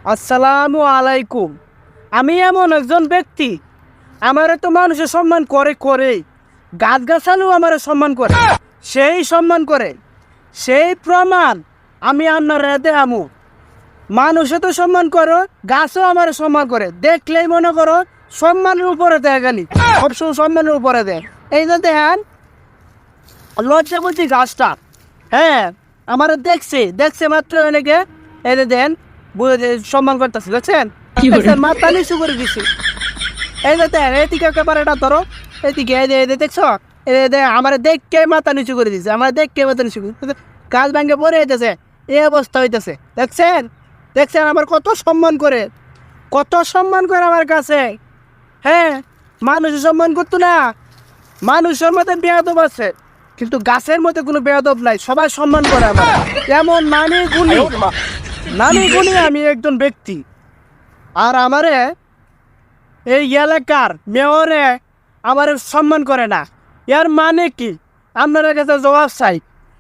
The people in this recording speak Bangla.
আসসালামু আলাইকুম। আমি এমন একজন ব্যক্তি, আমারে তো মানুষের সম্মান করে করে গাছ গাছালিও আমারে সম্মান করে, সেই সম্মান করে, সেই প্রমাণ আমি আপনার দেখামু। মানুষে তো সম্মান করো, গাছও আমার সম্মান করে, দেখলেই মনে করো সম্মানের উপরে দেয় গেলি, সবসময় সম্মানের উপরে দেয়। এই যে দেখেন লজ্জাপতি গাছটা, হ্যাঁ আমার দেখছে দেখছে মাত্র এনেকে এই যে দেন সম্মান করতেছে, দেখছেন দেখছেন, মাথা নিচু করে দিছে। এই যে দেন এদিকে ক্যামেরাটা ধরো, এদিকে এই যে দেখছো, এই যে আমার দেখকে মাথা নিচু করে দিছে, আমার দেখকে মাথা নিচু করে দিছে। গাছ ভাঙ্গে পড়ে যেতেছে, এই অবস্থা হইতেছে, দেখছেন দেখছেন আমার কত সম্মান করে, কত সম্মান করে আমার কাছে। হ্যাঁ, মানুষের সম্মান করতো না, মানুষের মধ্যে বেয়াদব আছে কিন্তু গাছের মধ্যে কোনো বেয়াদব নাই, সবাই সম্মান করে আমার। এমন নামি গুণী আমি একজন ব্যক্তি। আর আমারে এই এলাকার মেয়রে আমারে সম্মান করে না, এর মানে কি? আপনার কাছে জবাব চাই,